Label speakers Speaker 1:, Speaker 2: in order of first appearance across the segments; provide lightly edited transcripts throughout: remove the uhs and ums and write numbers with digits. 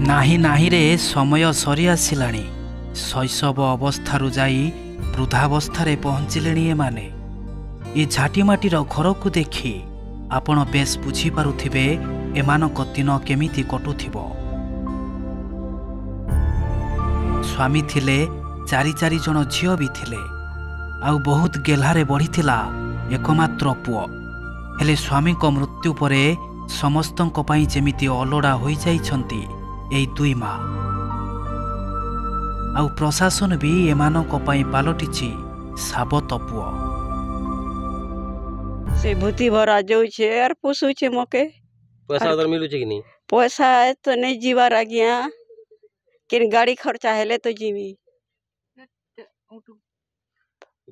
Speaker 1: ନାହିଁ ନାହିଁରେ ସମୟ ସରି ଆସିଲାଣି। ଶୈଶବ ଅବସ୍ଥାରୁ ଯାଇ ବୃଦ୍ଧାବସ୍ଥାରେ ପହଞ୍ଚିଲେଣି ଏମାନେ। ଏ ଝାଟିମାଟିର ଘରକୁ ଦେଖି ଆପଣ ବେଶ୍ ବୁଝିପାରୁଥିବେ ଏମାନଙ୍କ ଦିନ କେମିତି କଟୁଥିବ। ସ୍ୱାମୀ ଥିଲେ, ଚାରି ଜଣ ଝିଅ ବି ଥିଲେ, ଆଉ ବହୁତ ଗେହ୍ଲାରେ ବଢ଼ିଥିଲା ଏକମାତ୍ର ପୁଅ। ହେଲେ ସ୍ୱାମୀଙ୍କ ମୃତ୍ୟୁ ପରେ ସମସ୍ତଙ୍କ ପାଇଁ ଯେମିତି ଅଲୋଡ଼ା ହୋଇଯାଇଛନ୍ତି ଏଇ ଦୁଇ ମା। ଆଉ ପ୍ରଶାସନ ବି ଏମାନଙ୍କ ପାଇଁ ପାଲଟିଛି ସାବତ ପୁଅ।
Speaker 2: से भूति भरा जाऊे आर पोसुचे मके
Speaker 3: पैसा उधर मिलुचे कि नहीं?
Speaker 2: पैसा तो नहीं जीवार आज्ञा किन गाड़ी खर्चा हेले तो जीवी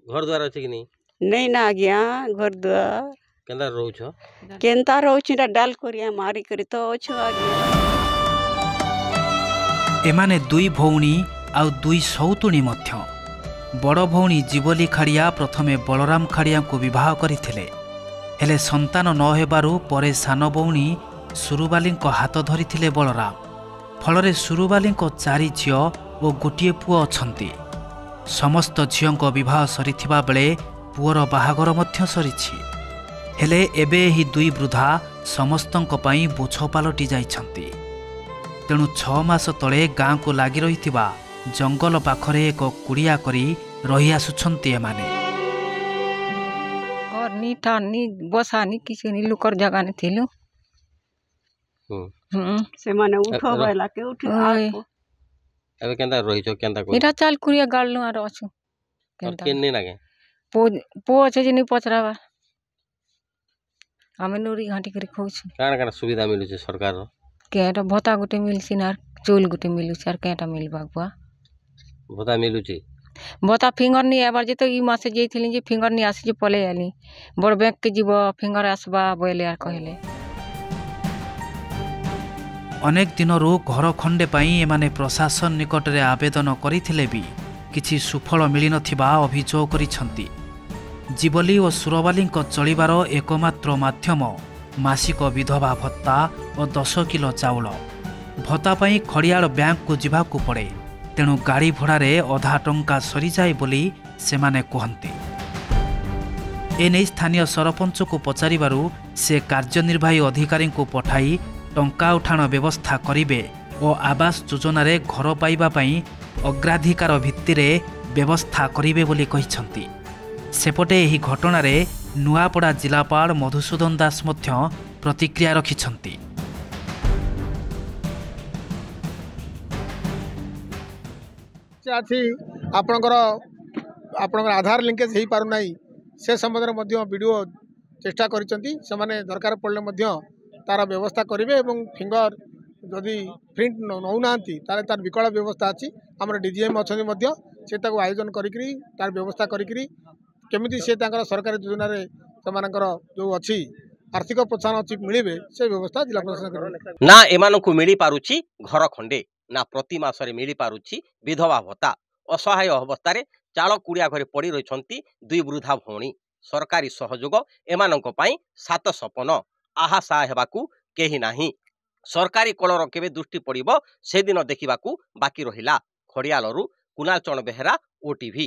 Speaker 3: घर द्वार अच्छे कि नहीं?
Speaker 2: नहीं ना आज्ञा घर द्वार
Speaker 3: केंदा रहउछ?
Speaker 2: केनता रोची डाल करिया मारी करी तो अच्छो आज्ञा।
Speaker 1: एमाने दुई भौणी आउ दुई सौतुणी मध्य। बड़ भौणी जीवली खाड़िया प्रथमे बलराम खाड़िया को विवाह करथिले। हेले संतान न हेबारु परे सान भौणी सुरुबाली हाथ धरिथिले बलराम। फलरे सुरुबाली चारि झियो और गोटिए पुओ अछंती। समस्त झियों विवाह सरिथिबा बेले पुओर बाहागर मध्य सरिछि। हेले एबे ही दुई वृद्धा समस्तंक पई बोझ पालटि जाइछंती। तेणु 6 मास तले गाँ को लगी रही जंगल पाखरे एक कुड़िया करी रही आसुछंती एमाने।
Speaker 4: और नी ठानी बसानी किसी नी लुकर जगह ने थिलु
Speaker 2: से माने उठो बैला के उठ आको
Speaker 3: अबे केंदा रहिछ केंदा को?
Speaker 4: इरा चाल कुरिया गालनु आर अछु
Speaker 3: और
Speaker 4: केनता
Speaker 3: केन नहीं लागे?
Speaker 4: पो छे जिनी पचरावा हमें नूरी घाटी करी खोछु
Speaker 3: काना सुविधा मिलुचे सरकार रो?
Speaker 4: केटा भत्ता गुटे मिलसी ना चोल गुटे मिलु सर केटा मिलबा बुआ
Speaker 3: भत्ता मिलुचे?
Speaker 4: भत्ता फिंगर नहीं आबार जे तो ई मासे जेथिली जे फिंगर नहीं आसी जे पले आली बड़ बैंक के जीव फिंगर आसबा बोले यार कहले।
Speaker 1: अनेक दिनरू घर खंडे पाई एमाने प्रशासन निकट रे आवेदन करिथिले भी किछि सुफल मिली नथिबा अभियोग करिसंती। जीवली और सुरबाली चलिबार एकमात्र माध्यम मासिक विधवा भत्ता और 10 किलो चाउल। भत्ता पाई खड़ियाल बैंक को जिबाकू पड़े। तेणु गाड़ी भड़ारे अधा टंका सरी जाए बोली सेमाने कहते। एने स्थानीय सरपंच को पचारिबारु से कार्यनिर्वाही अधिकारी को पठाई टंका उठाण व्यवस्था करिवे और आवास योजना रे घर पाइबा पई अग्राधिकार भित्तिरे व्यवस्था करिवे बोली कहिसंती। सेपटे एही घटनारे नुआपड़ा जिलापाल मधुसूदन दास मध्य प्रतिक्रिया रखिछंती।
Speaker 5: आपणकर आधार लिंकेज हो पार ना से संबंध में वीडियो चेष्टा करिसेंती। सेमाने दरकार पड़ले तार व्यवस्था करेंगे और फिंगर जदि प्रिंट नौना तार विकल व्यवस्था अच्छी आम डीजीएम अच्छा से आयोजन करी तार व्यवस्था करी केमी से सरकारी योजना जो अच्छी आर्थिक प्रोत्साहन अच्छी मिले से व्यवस्था जिला प्रशासन
Speaker 3: ना एमान को मिली पारुची घर खंडे ना प्रति मासरे मिली पारुची विधवा भत्ता। असहाय अवस्था चाल कुड़िया घरे पड़ी रही दुई वृद्धा भौणी। सरकारी सहयोग एमानंक पई 7 सपन आहा सा हेबाकू केही नाही। सरकारी कलर केबे दृष्टि पड़िबो से दिन देखिबाकू बाकी रहिला। खड़ियालरू कुणाल चरण बेहेरा, ओटीवी।